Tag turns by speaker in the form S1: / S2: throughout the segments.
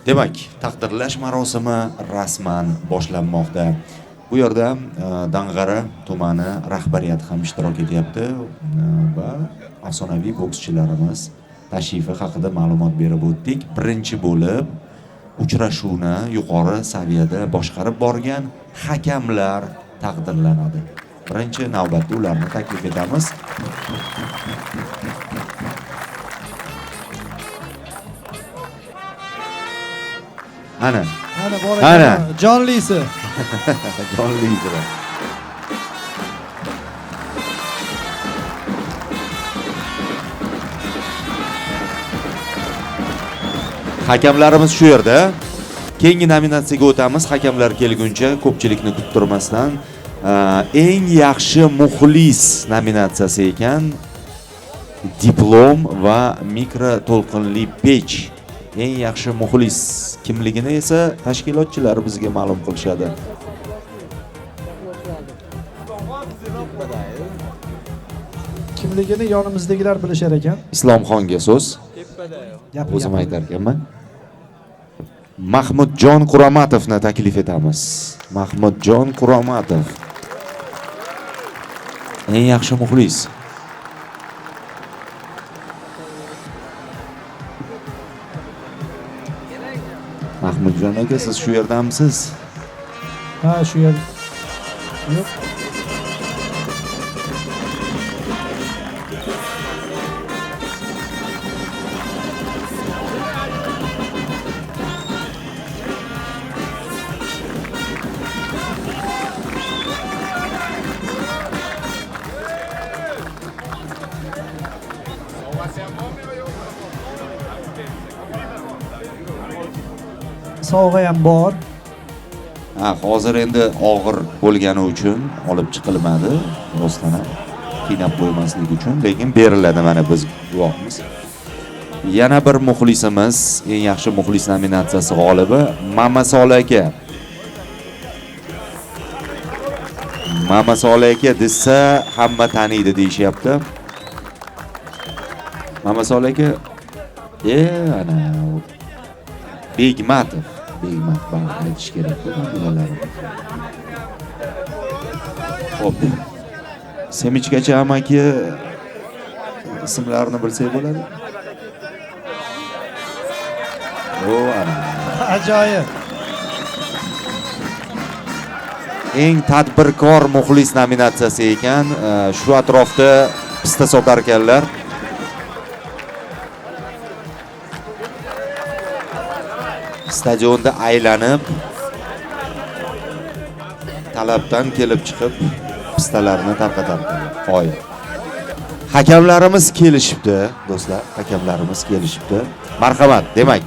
S1: Demak, taqdirlash marosimi rasman boshlanmoqda. Bu yerda Dang'ara tumani rahbariyati ham ishtirok etyapti va afsonaviy bokschilarimiz tashrifi haqida ma'lumot berib o'tdik. Birinchi bo'lib uchrashuvni yuqori saviyada boshqarib borgan hakamlar taqdirlanadi. Birinchi navbatda ularni taklif etamiz. Ana
S2: bor ekan. Jonlisi.
S1: Jonlisi. Hakamlarimiz shu yerda. Keyingi nominatsiyaga o'tamiz. Hakamlar kelguncha ko'pchilikni kuttirmasdan eng yaxshi muxlis nominatsiyasi ekan. Diplom va mikro to'lqinli pech. Eng yaxshi muxlis kimligini esa tashkilotchilar bizga ma'lum qilishadi.
S2: Kimligini yonimizdagilar bilishar ekan.
S1: Islomxonga so'z. O'zim aytar ekanman. Mahmudjon Quramatovni taklif etamiz. Mahmudjon Quramatov. Eng yaxshi muxlis. Mahmudjon aka, siz shu yerdamisiz?
S2: Ha, shu yer. Yo'q. Sovg'a ham bor.
S1: Hozir endi og'ir bo'lgani uchun olib chiqilmadi. Rostdan ham qiynab qo'ymaslik uchun, lekin beriladi, mana biz guvohmiz. Yana bir muxlisimiz, eng yaxshi muxlis nominatsiyasi g'olibi Mamasoli aka. Mamasoli aka desa hamma taniydi deyishyapti. Mamasoli aka, ana Begmatov buni aytish kerak bo'ladi. Xo'p. Semichgacha amaki ismlarini bilsak bo'ladi. Ana.
S2: Ajoyib.
S1: Eng tadbirkor muxlis nominatsiyasi ekan. Shu atrofda pista sotar ekanlar. Stadionda aylanib talabdan kelib chiqib pistalarni tarqatardi. Qo'y. Hakamlarimiz kelishibdi, do'stlar, hakamlarimiz kelishibdi. Marhamat, demak,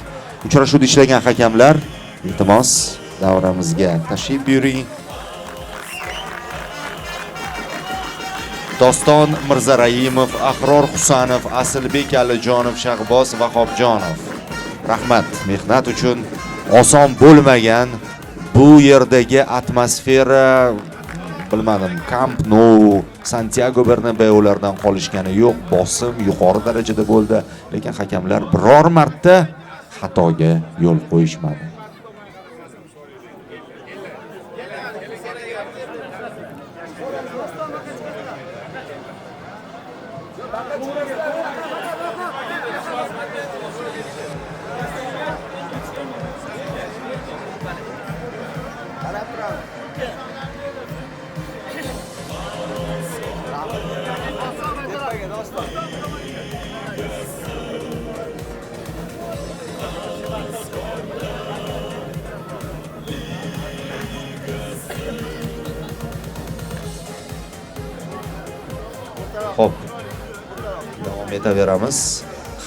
S1: uchrashuvda ishlagan hakamlar, iltimos davramizga tashrif buyuring. Doston Mirzarayimov, Ahror Husanov, Asilbek Alijonov, Shahboz Vahobjonov. Rahmat, mehnat uchun oson bo'lmagan bu yerdagi atmosfera, bilmadim, Camp Nou, Santiago Bernabeulardan qolishgani yo'q, bosim yuqori darajada bo'ldi, lekin hakamlar biror marta xatoga yo'l qo'yishmadi. Xo'p, davom etaveramiz.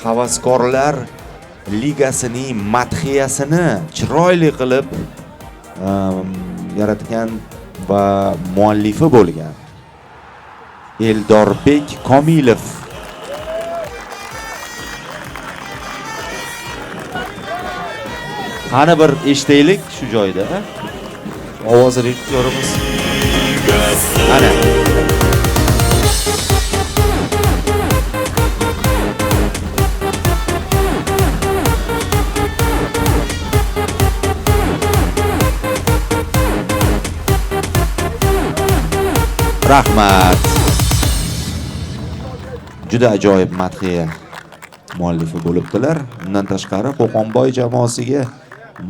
S1: Havaskorlar ligasining madhiyasini chiroyli qilib yaratgan va muallifi bo'lgan Eldorbek Komilov. Qani bir eshitaylik shu joyda. Ovoz rejissyorimiz. Ana. Rahmat. Juda ajoyib madhiya muallifi bo'libdilar. Bundan tashqari Qo'qonboy jamoasiga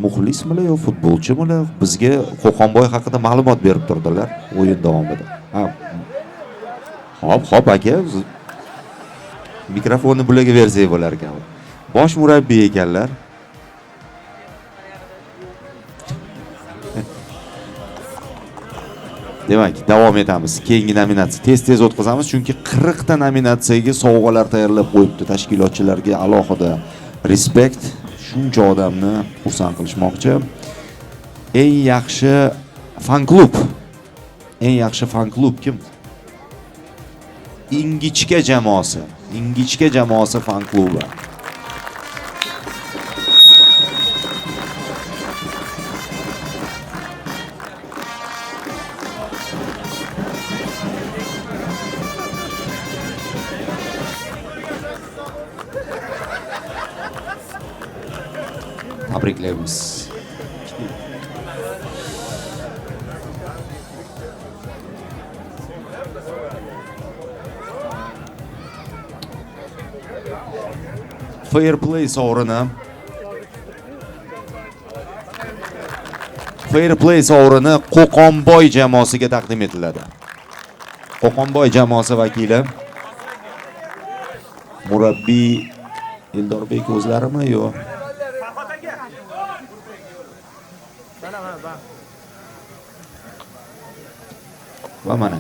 S1: muxlismi yo futbolchimi bizga Qo'qonboy haqida ma'lumot berib turdilar o'yin davomida. Hop aka, mikrofonni bularga bersak bo'lar ekan. Bosh murabbiy ekanlar. Demak, davom etamiz. Keyingi nominatsiya tez o'tkazamiz, chunki 40 ta nominatsiyaga sovg'alar tayyorlab qo'yibdi tashkilotchilarga alohida respekt. Shuncha odamni xursand qilishmoqchi. Eng yaxshi fan klub. Eng yaxshi fan klub kim? Ingichka jamoasi. Ingichka jamoasi fan klubi. Tabriklaymiz. Fair Play sovrini. Fair Play sovrini Qo'qonboy jamoasiga taqdim etiladi. Qo'qonboy jamoasi vakili murabbiy Eldorbek o'zlarimi yo? Va mana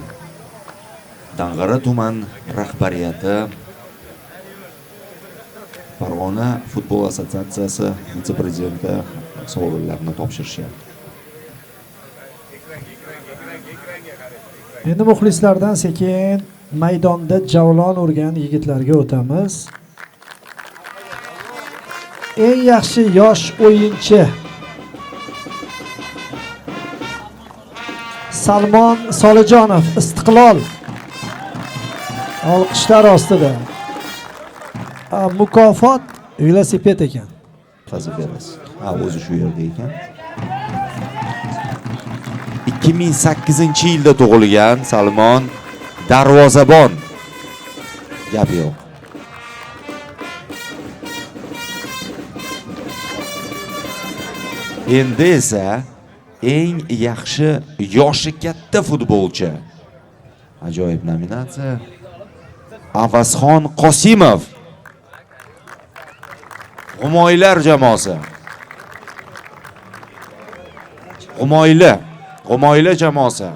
S1: Dang'ara tuman rahbariyati Farg'ona futbol assotsiatsiyasi vitse-prezidenti sovrinlarni topshirishyapti.
S2: Endi muxlislardan sekin maydonda javlon urgan yigitlarga o'tamiz. Eng yaxshi yosh o'yinchi Salmon Solijonov, Istiqlol. Olqishlar ostida. Mukofot velosiped ekan.
S1: Qazib berasiz. O'zi shu yerda ekan. 2008-yilda tug'ilgan Salmon, darvozabon. Gap yo'q. Endi esa eng yaxshi yoshi katta futbolchi. Ajoyib nominatsiya. Avazxon Qosimov. G'umoylar jamoasi. G'umoylar jamoasi.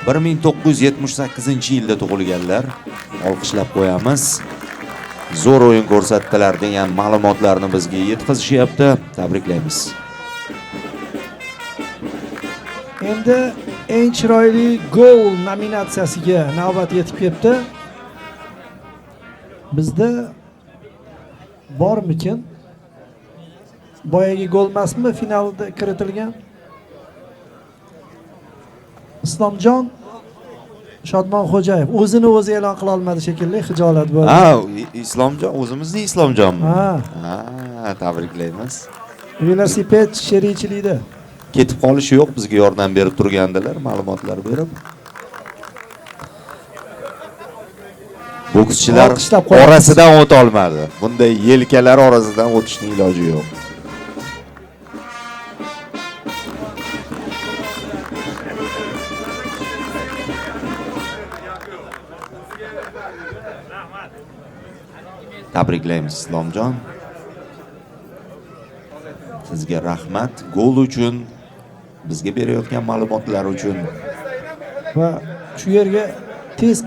S1: Bir 1978-yilda tug'ilganlar. Olqishlab qo'yamiz. Zo'r o'yin ko'rsatdilar degan ma'lumotlarni bizga yetkazishyapti. Tabriklaymiz.
S2: Endi eng chiroyli gol nominatsiyasiga navbat yetib keldi. Bizda bormikin? Boyagi gol emasmi finalda kiritilgan? Islomjon Shodmonxo'jayev o'zini o'zi e'lon qila olmadi shekilli, xijolat bo'ldi.
S1: Islomjon, o'zimizning Islomjonmi? Tabriklaymiz.
S2: Velosiped sherikchilikda
S1: Ketib qolishi yo'q, bizga yordam berib turgandilar, ma'lumotlar berib. Bokschilar orasidan o'ta olmadi. Bunday yelkalar orasidan o'tishning iloji yo'q. Tabriklaymiz Islomjon. Sizga rahmat gol uchun, bizga berayotgan ma'lumotlar uchun
S2: va shu yerga tez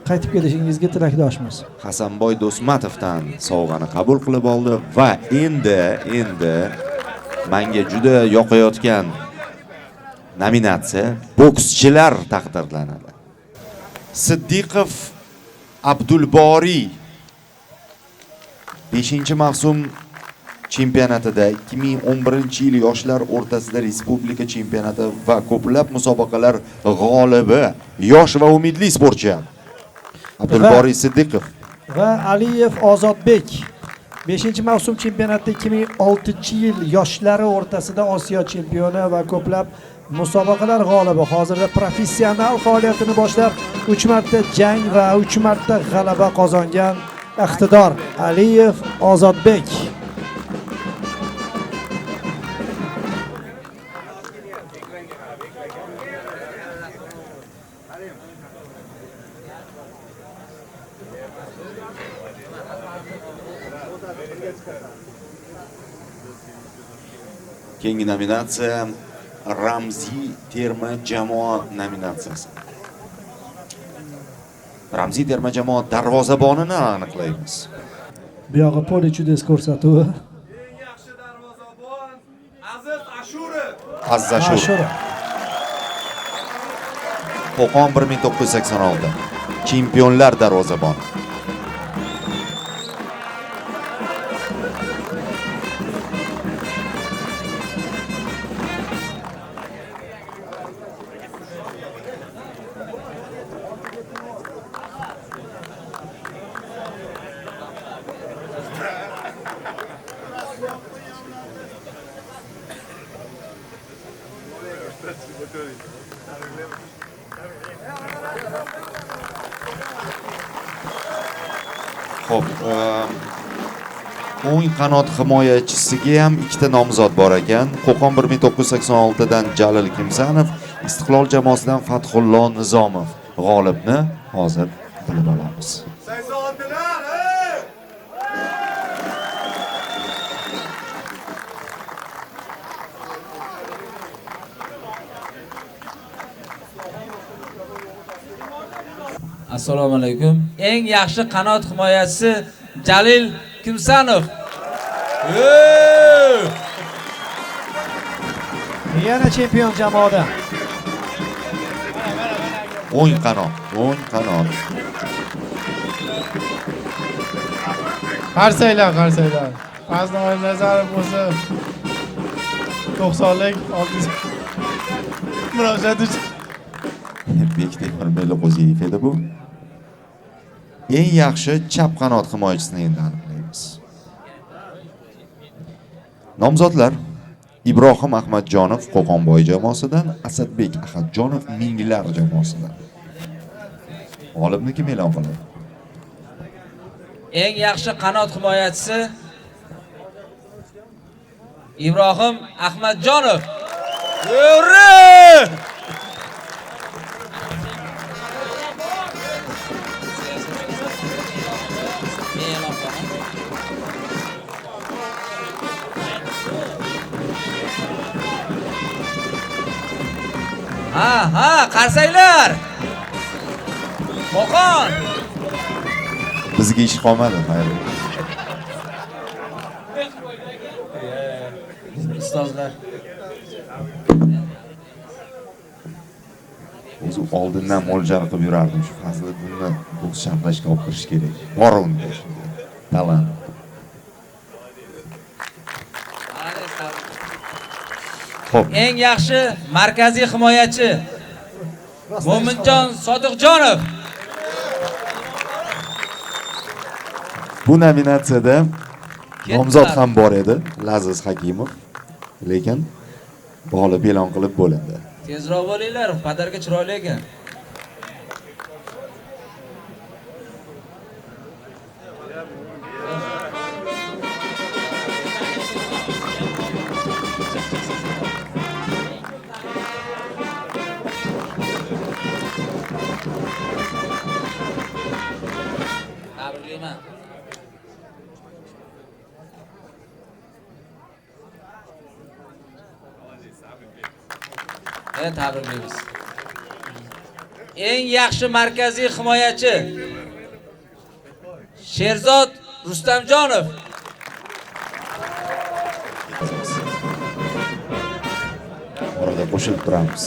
S2: qaytib kelishingizga tilakdoshmiz.
S1: Hasanboy Do'smatovdan sovg'ani qabul qilib oldi va endi menga juda yoqayotgan nominatsiya bokschilar taqdirlanadi. Siddiqov Abdulboriy 5-mavsum chempionatida 2011-yil yoshlar o'rtasida respublika chempionati va ko'plab musobaqalar g'olibi yosh va umidli sportchi Abdulboriy Siddiqov
S2: va Aliyev Ozodbek 5-mavsum chempionatda 2006-yil yoshlari o'rtasida Osiyo chempioni va ko'plab musobaqalar g'olibi. Hozirda professional faoliyatini boshlab 3 marta jang va 3 marta g'alaba qozongan iqtidor Aliyev Ozodbek.
S1: Keyingi nominatsiya Ramziy terma jamoa nominatsiyasi. Ramziy terma jamoa darvozabonini aniqlaymiz.
S2: Bu yog'i poli chudes ko'rsatuvi.
S3: Yaxshi darvozabon Aziz Ashurov.
S1: Aziz Ashurov. Qo'qon 1986. Chempionlar darvozaboni. Xo'p, o'ng qanot himoyachisiga ham ikkita nomzod bor ekan. Qo'qon 1986 dan Jalil Kimsanov, Istiqlol jamoasidan Fathullo Nizomov. G'olibni hozir bilib olamiz.
S4: Assalomu alaykum. Eng yaxshi qanot himoyachisi Jalil Kimsanov.
S2: Yana chempion jamoada.
S1: O'ng qanot.
S5: Qarsaylar. Fazliddin Nazarov bo'lsa 90lik 600 murojaat uchun
S1: Bektemir Meliqo'ziyev edi bu. Eng yaxshi chap qanot himoyachisini endi aniqlaymiz. Nomzodlar: Ibrohim Ahmadjonov Qo'qonboy jamoasidan, Asadbek Ahadjonov Minglar jamoasidan. G'olibni kim e'lon qiladi?
S4: Eng yaxshi qanot himoyachisi Ibrohim Ahmadjonov. Ha, qarsaylar. Qo'qon.
S1: Bizga ish qolmadi, xayr.
S4: Ustozlar.
S1: O'zi oldindan mo'ljal qilib yurardim. Shu Fazliddinni boks sharhlashga olib kirish kerak. Bor unda shunday. Talant. Xo'p,
S4: Eng yaxshi markaziy himoyachi Mo'minjon Sodiqjonov.
S1: bu nominatsiyada nomzod ham bor edi, Laziz Hakimov. Lekin g'olib e'lon qilib bo'lindi.
S4: Tezroq bo'linglar, padarga chiroyli ekan. Tabriklayman. Tabriklaymiz. Eng yaxshi markaziy himoyachi Sherzod Rustamjonov.
S1: Orada qo'shilib turamiz.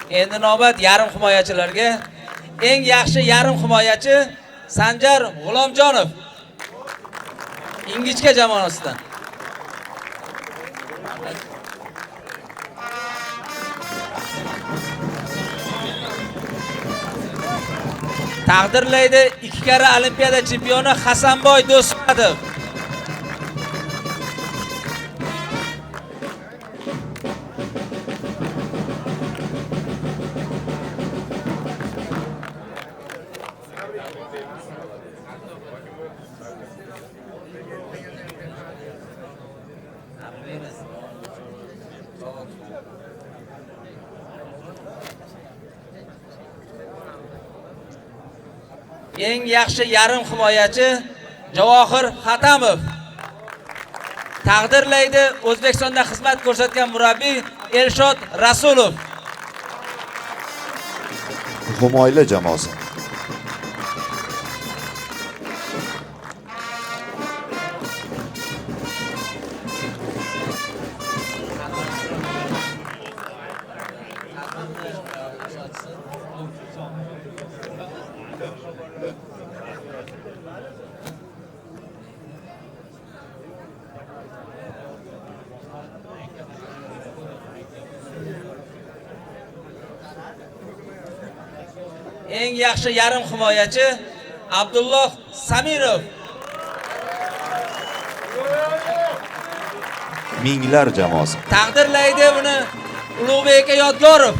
S4: Endi navbat yarim himoyachilarga. Eng yaxshi yarim himoyachi Sanjar G'ulomjonov. Ingichka jamoasidan. Taqdirlaydi 2 karra Olimpiada chempioni Hasanboy Do'stmatov. Eng yaxshi yarim himoyachi Javohir Hatamov. Taqdirlaydi O'zbekistonda xizmat ko'rsatgan murabbiy Elshod Rasulov.
S1: Humoyli jamoasi.
S4: Eng yaxshi yarim himoyachi Abdulloh Samirov.
S1: Minglar jamoasi.
S4: Taqdirlaydi uni Ulug'bek Yodgorov.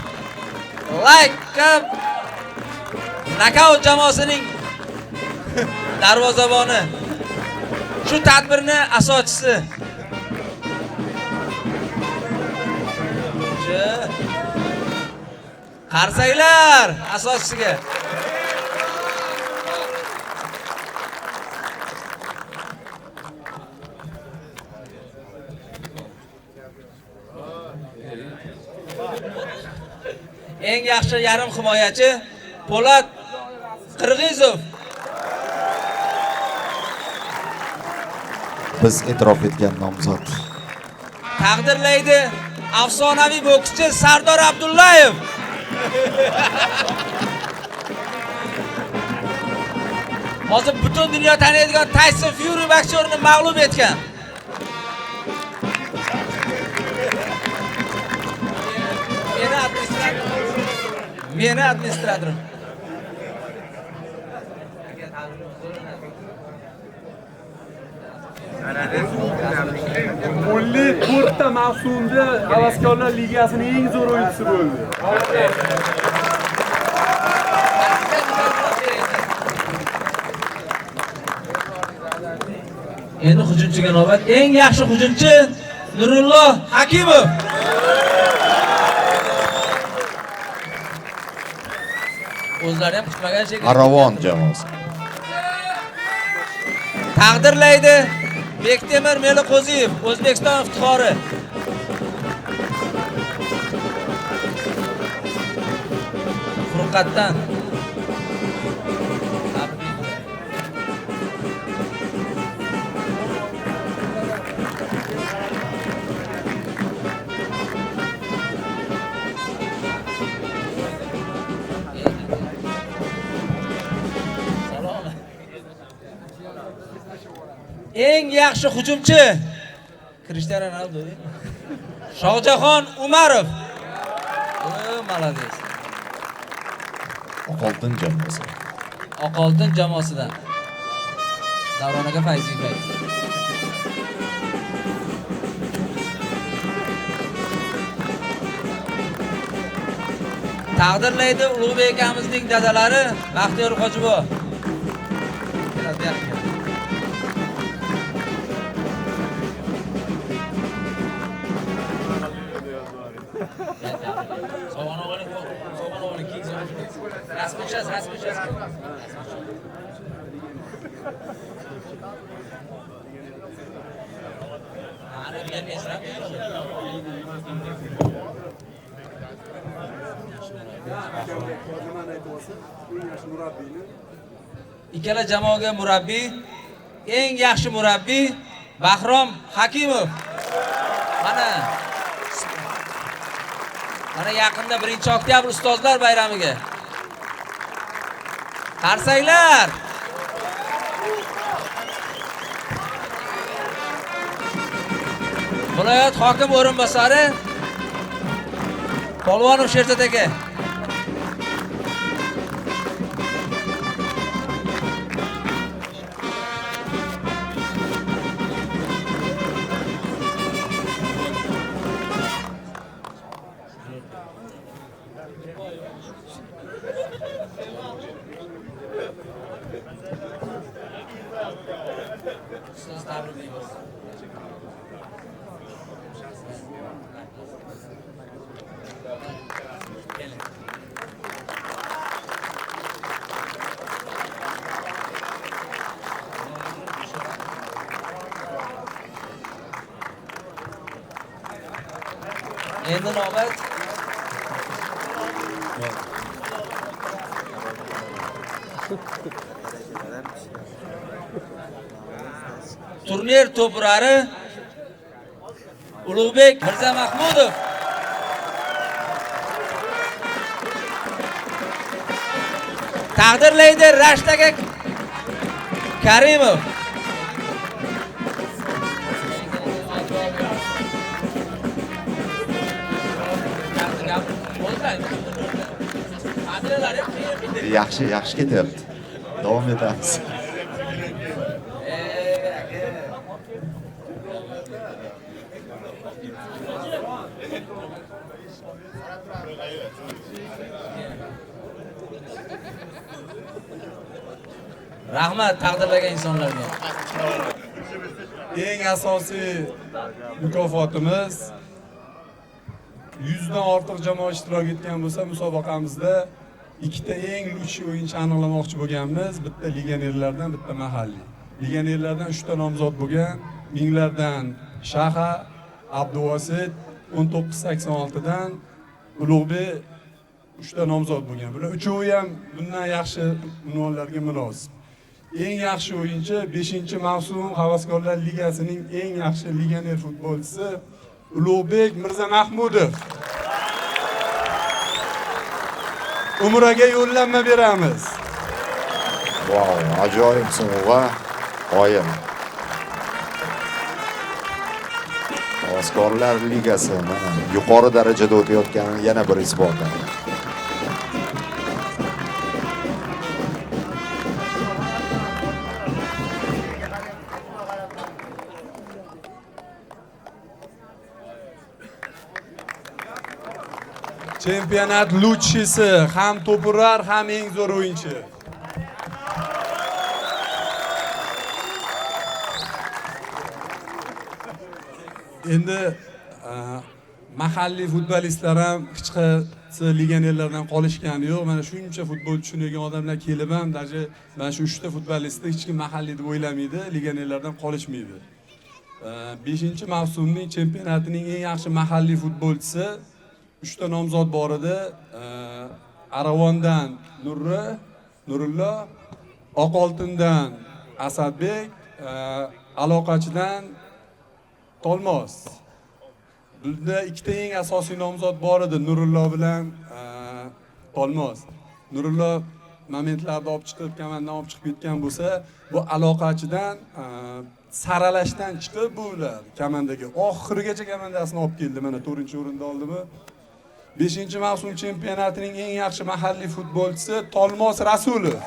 S4: Like Knockout jamoasining darvozaboni. Shu tadbirni asoschisi. Qarsaylar asoschisiga. Eng yaxshi yarim himoyachi Po'lat Qirg'izov.
S1: Biz e'tirof etgan nomzod.
S4: Taqdirlaydi afsonaviy bokschi Sardor Abdullayev. Hozir butun dunyo taniydigan Tyson Fury boksyorini mag'lub etgan. Meni administratorim.
S3: Milliy to'rtta mavsumda Havaskorlar Ligasining eng zo'r o'yinchisi bo'ldi.
S4: Endi hujumchiga navbat. Eng yaxshi hujumchi Nurulloh Hakimov. O'zlari ham kutmagan shekilli.
S1: Aravon jamoasi.
S4: Taqdirlaydi Bektemir Meliqo'ziyev, O'zbekiston iftixori. Furqatdan. Eng yaxshi hujumchi Cristiano Ronaldo. Shohjahon Umarov. Malades.
S1: Oqoltin jamoasi.
S4: Oqoltin jamoasidan. Davronaga Fayziy Fayz. Taqdirlaydi Ulug'bek akamizning dadalari Baxtiyor Hojibo. Ikkala jamoaga murabbiy, eng yaxshi murabbiy Bahrom Hakimov. Mana Mana yaqinda 1-oktyabr ustozlar bayramiga. Qarsanglar. Viloyat hokim o'rinbosari Polvonov Sherzod aka. Siz tabriklaymiz. Endi navbat turnir to'purari Ulug'bek Mirzamahmudov. Taqdirlaydi Rashid aka Karimov.
S1: Yaxshi ketyapti. Davom etamiz.
S4: Rahmat taqdirlagan insonlarga.
S3: Eng asosiy mukofotimiz 100 dan ortiq jamoa ishtirok etgan bo'lsa, musobaqamizda ikkita eng luchi o'yinchi aniqlamoqchi bo'lganmiz. Bitta legionerlardan, bitta mahalliy. Legionerlardan 3 ta nomzod bo'lgan. Minglardan Shaha, Abduvosit 1986 dan Ulug'bek 3 ta nomzod bo'lgan. Bular uchovi ham bundan yaxshi unvonlarga munosib. Eng yaxshi o'yinchi 5-mavsum Havaskorlar ligasining eng yaxshi legioner futbolchisi Ulug'bek Mirzamahmudov. Umraga yo'llanma beramiz.
S1: Wow, ajoyib sovg'a. Oyim. Havaskorlar ligasi mana yuqori darajada o'tayotgani yana bir isboti.
S3: Chempionat luchisi, ham to'purar, ham eng zo'r o'yinchi. Endi mahalliy futbolistlar ham hech qaysi legionerlardan qolishgani yo'q. Mana shuncha futbol tushunadigan odamlar kelib ham, даже mana shu 3 ta futbolistni hech kim mahalliy deb o'ylamaydi, legionerlardan qolishmaydi. 5-mavsumning chempionatining eng yaxshi mahalliy futbolchisi 3 ta nomzod bor edi. Aravondan Nurullo, Oqoltindan Asadbek, aloqachidan Tolmos. Bunda ikkita eng asosiy nomzod bor edi, Nurullo bilan Tolmos. Nurullo momentlarda olib chiqib, kamandan olib chiqib ketgan bo'lsa, bu aloqachidan saralashdan chiqib bular kamandaga oxirigacha kamandasini olib keldi. Mana 4-o'rinda oldimi? 5-mavsum chempionatining eng yaxshi mahalliy futbolchisi Tolmos Rasulov.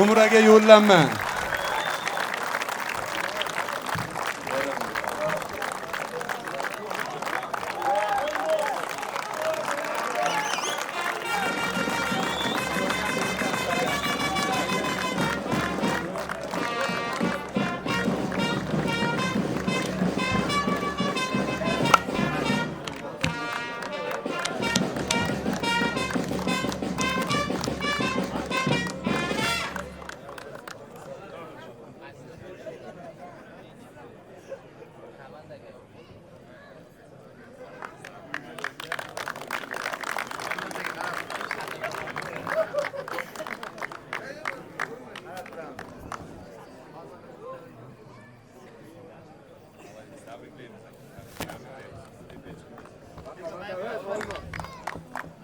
S3: Umraga yo'llanma.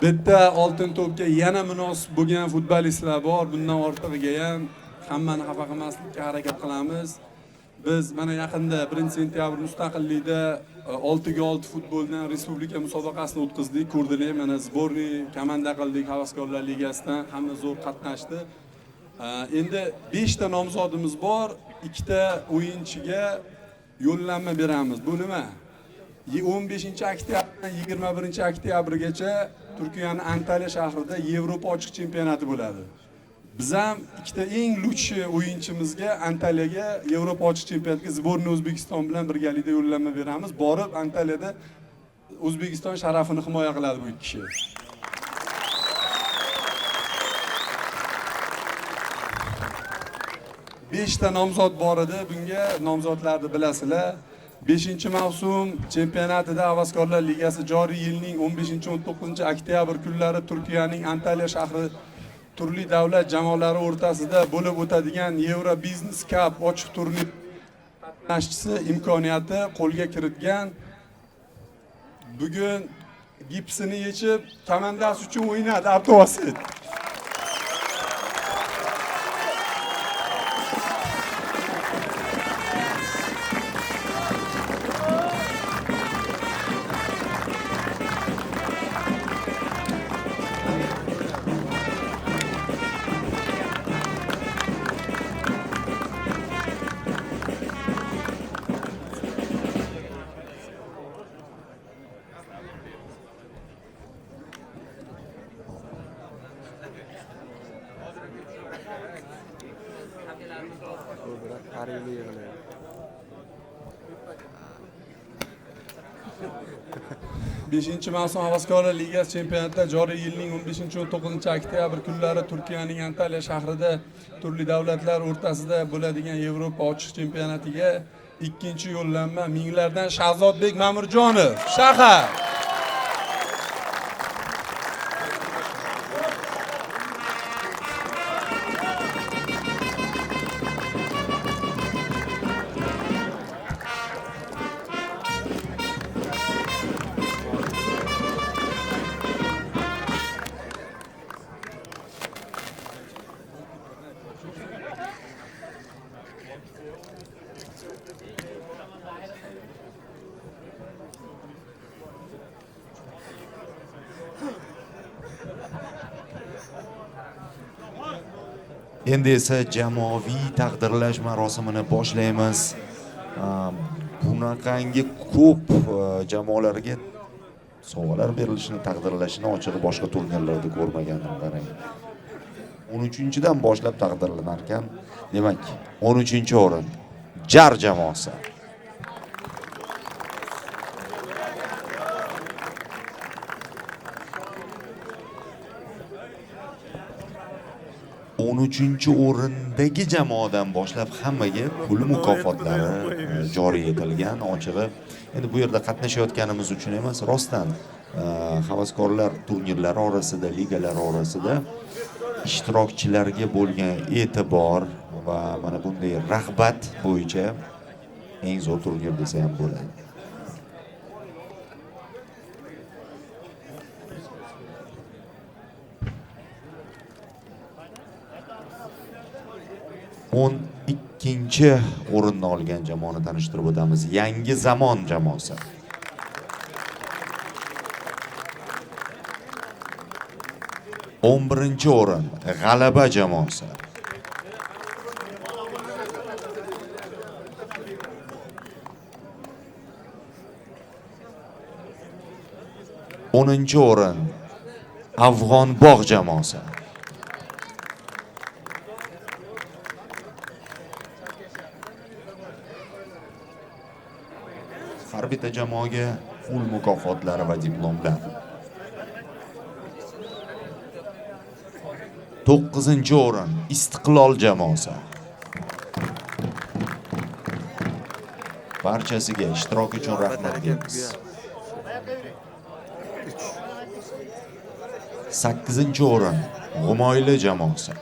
S3: Bitta oltin to'pga yana munosib bo'lgan futbolistlar bor. Bundan ortig'iga ham hammani xafa qilmaslikka harakat qilamiz. Biz mana yaqinda 1-sentyabr mustaqillikda 6-6 futboldan respublika musobaqasini o'tkazdik. Ko'rdilar, mana sborniy komanda qildik Havaskorlar ligasidan, hamma zo'r qatnashdi. Endi 5 ta nomzodimiz bor, 2 ta o'yinchiga yo'llanma beramiz. Bu nima? 15-oktyabrdan 21-oktyabrgacha Turkiyaning Antalya shahrida Yevropa ochiq chempionati bo'ladi. Biz ham ikkita eng luchi o'yinchimizga Antalyaga Yevropa ochiq chempionatiga sborniy O'zbekiston bilan birgalikda yo'llanma beramiz. Borib Antalyada O'zbekiston sharafini himoya qiladi bu ikki kishi. Beshta nomzod bor edi. Bunga nomzodlarni bilasizlar. 5-mavsum chempionatida Havaskorlar ligasi joriy yilning 15-19 oktyabr kunlari Turkiyaning Antalya shahri turli davlat jamoalari o'rtasida bo'lib o'tadigan Euro Business Cup ochiq turnir qatnashchisi imkoniyati qo'lga kiritgan. Bugun gipsini yechib, komandasi uchun o'ynadi Abduvasit. Beshinchi mavsum Havaskorlar ligasi chempionatida joriy yilning 15-19 oktyabr kunlari Turkiyaning Antalya shahrida turli davlatlar o'rtasida bo'ladigan Yevropa ochiq chempionatiga ikkinchi yo'llanma minglardan Shahzodbek Ma'murjonov shahar.
S1: Endi esa jamoaviy taqdirlash marosimini boshlaymiz. Bunaqangi ko'p jamoalarga sovg'alar berilishini, taqdirlashini ochig'i boshqa turnirlarda ko'rmagandim, qarang. 13-dan boshlab taqdirlanar ekan. Demak, 13-o'rin Jar jamoasi. o'rindagi jamoadan boshlab hammaga pul mukofotlari joriy etilgan. Ochig'i, endi bu yerda qatnashayotganimiz uchun emas, rostdan havaskorlar turnirlari orasida, ligalar orasida ishtirokchilarga bo'lgan e'tibor va mana bunday rag'bat bo'yicha eng zo'r turnir desa ham bo'ladi. o'n ikkinchi o'rinni olgan jamoani tanishtirib o'tamiz. Yangi Zamon jamoasi. o'n birinchi o'rin G'alaba jamoasi. o'ninchi o'rin Afg'onbog' jamoasi. Har bitta jamoaga pul mukofotlari va diplomlar. 9-o'rin Istiqlol jamoasi. Barchasiga ishtirok uchun rahmat deymiz. 8-o'rin G'umoyli jamoasi.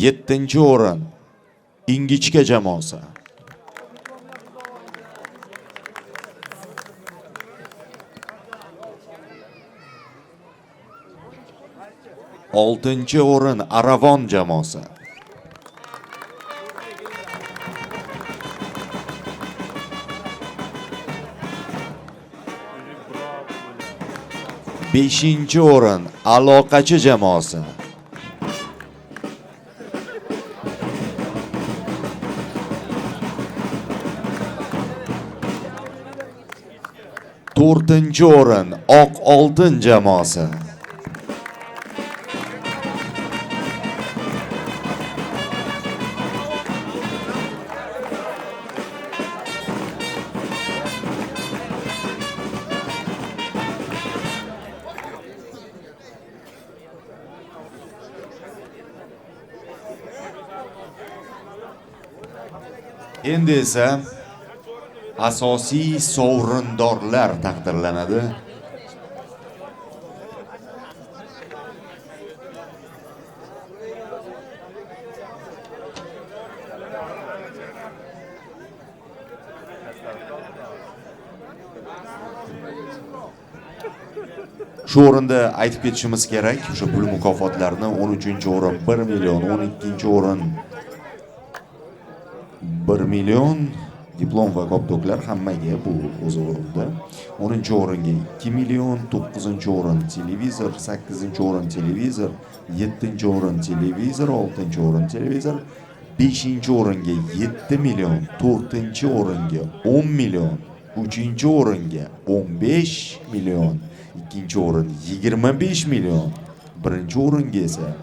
S1: 7-o'rin ingichka jamoasi. 6-o'rin Aravon jamoasi. 5-o'rin Aloqachi jamoasi. 4-o'rin Oq oltin jamoasi. 'Endi esa asosiy sovrindorlar taqdirlanadi. Shu o'rinda aytib ketishimiz kerak, o'sha pul mukofotlarini 13-o'rin 1 million, 12-o'rin 1 million, diplom va koptoklar hammaga bu o'z o'rinda. 10-o'ringa 2 million, 9-o'rin televizor, 8-o'rin televizor, 7-o'rin televizor, 6-o'rin televizor, 5-o'ringa 7 million, 4-o'ringa 10 million, 3-o'ringa 15 million, 2-o'rin 25 million, 1-o'ringa esa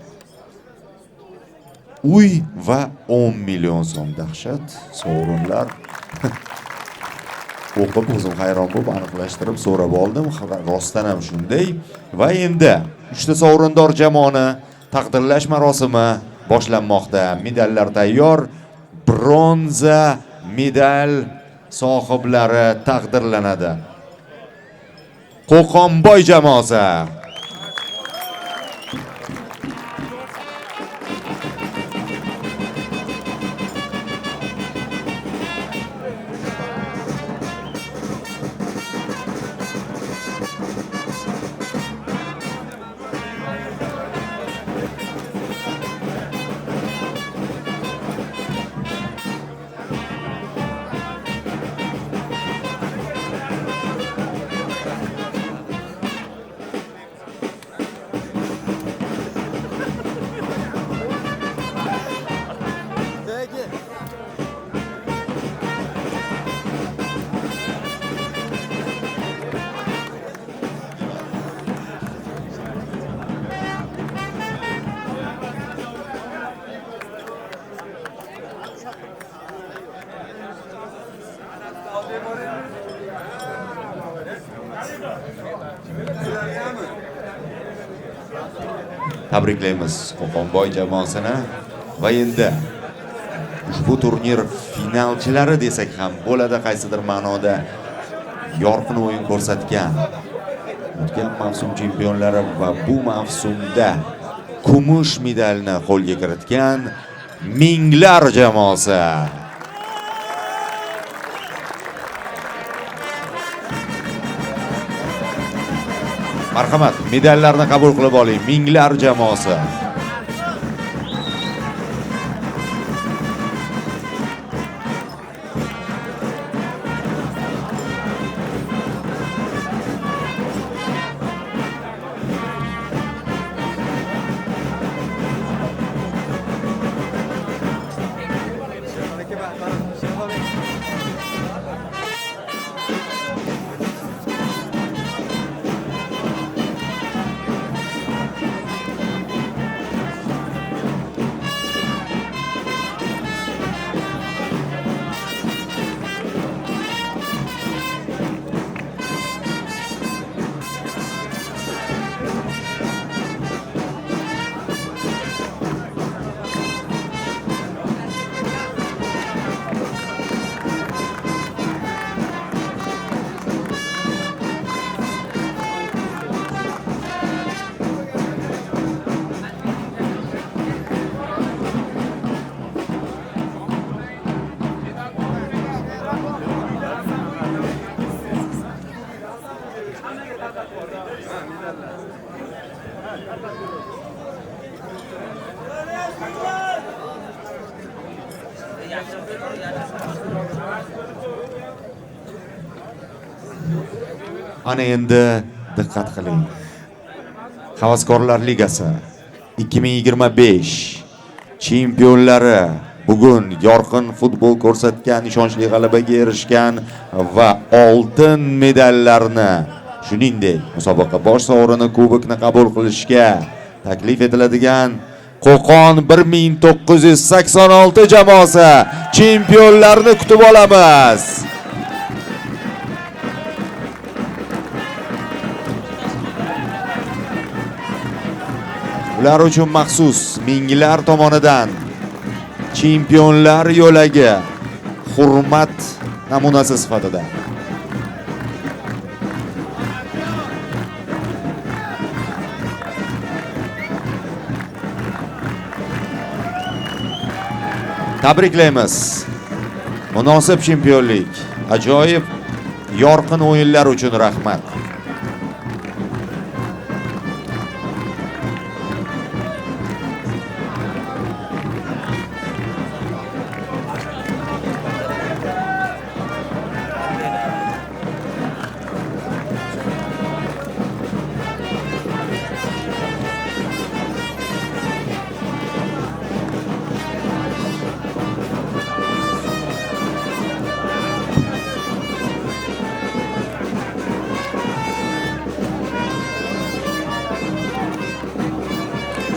S1: uy va 10 million so'm. Dahshat sovrinlar. O'qib o'zim hayron bo'lib aniqlashtirib so'rab oldim. Rostdan ham shunday. Va endi 3 ta sovrindor jamoani taqdirlash marosimi boshlanmoqda. Medallar tayyor. Bronza medal sohiblari taqdirlanadi. Qo'qonboy jamoasi. Tabriklaymiz Qo'qonboy jamoasini. Va endi ushbu turnir finalchilari desak ham bo'ladi, qaysidir ma'noda yorqin o'yin ko'rsatgan o'tgan mavsum chempionlari va bu mavsumda kumush medalni qo'lga kiritgan Minglar jamoasi. Marhamat, medallarni qabul qilib oling. Minglar jamoasi. Ana endi diqqat qiling. Havaskorlar Ligasi 2025 chempionlari bugun yorqin futbol ko'rsatgan, ishonchli g'alabaga erishgan va oltin medallarni, shuningdek, musobaqa bosh sovrini kubokni qabul qilishga taklif etiladigan Qo'qon 1986 jamoasi chempionlarni kutib olamiz. Ular uchun maxsus minglar tomonidan chempionlar yo'lagi hurmat namunasi sifatida tabriklaymiz. Munosib chempionlik, ajoyib yorqin o'yinlar uchun rahmat.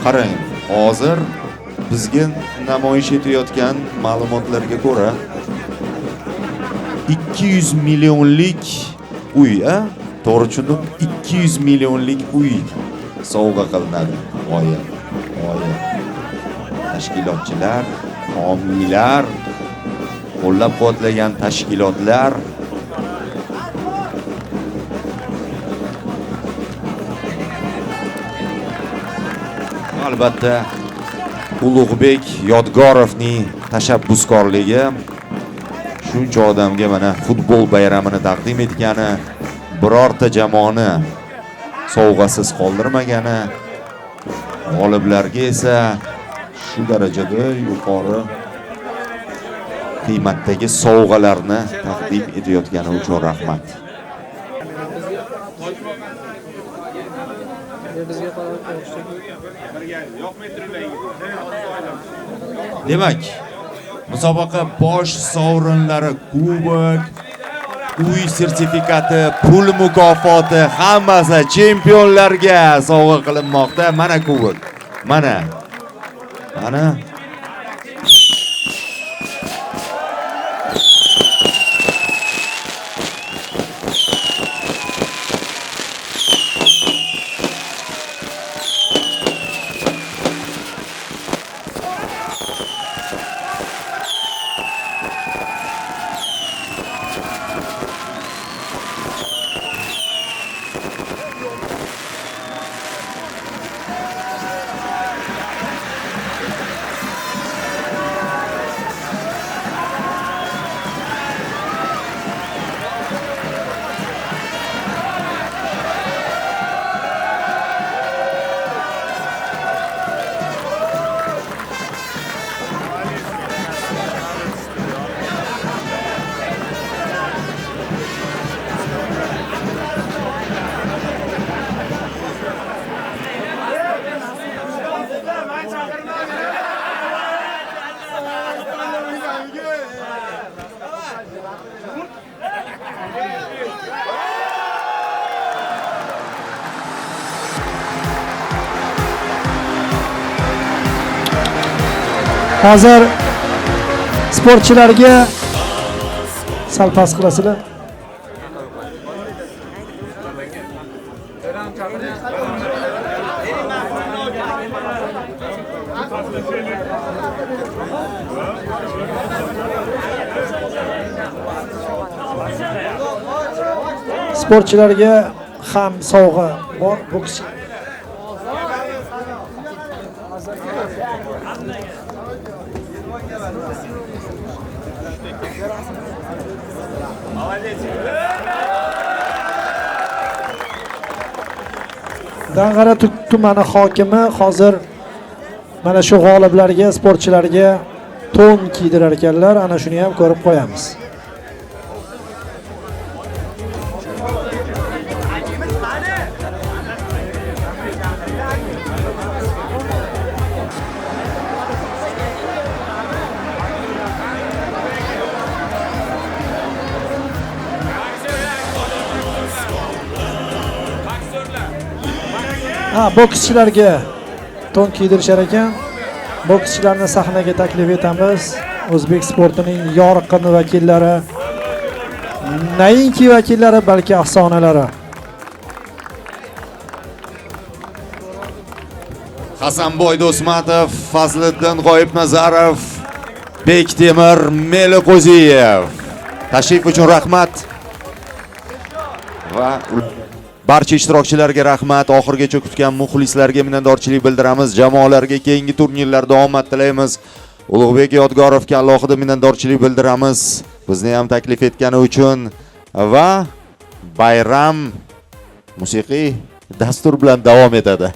S1: Qarang, hozir bizga namoyish etayotgan ma'lumotlarga ko'ra 200 millionlik uy, to'g'ri tushundim? 200 millionlik uy sovg'a qilinadi. G'oyat. Tashkilotchilar, homiylar, qo'llab-quvvatlagan tashkilotlar albatta Ulug'bek Yodgorovning tashabbuskorligi shuncha odamga mana futbol bayramini taqdim etgani, birorta jamoani sovg'asiz qoldirmagani, g'oliblarga esa shu darajada yuqori qiymatdagi sovg'alarni taqdim etayotgani uchun rahmat. Demak, musobaqa bosh sovrinlari kubok, uy sertifikati, pul mukofoti hammasi chempionlarga sovg'a qilinmoqda. Mana kubok. Mana.
S2: Hozir sportchilarga sal past qilasizlar. Sportchilarga ham sovg'a bor, boks. Dang'ara tumani hokimi hozir mana shu g'oliblarga, sportchilarga to'n kiydirar ekanlar. Ana shuni ham ko'rib qo'yamiz. Bokschilarga to'n kiydirishar ekan. Bokschilarni sahnaga taklif etamiz. O'zbek sportining yorqin vakillari, nainki vakillari, balki afsonalari.
S1: Hasanboy Do'smatov, Fazliddin G'oibnazarov, Bektemir Meliqo'ziyev. Tashrif uchun rahmat. Va barcha ishtirokchilarga rahmat. Oxirgacha kutgan muxlislarga minnatdorchilik bildiramiz. Jamoalarga keyingi turnirlarda omad tilaymiz. Ulug'bek Yodgorovga alohida minnatdorchilik bildiramiz. Bizni ham taklif etgani uchun va bayram musiqiy dastur bilan davom etadi.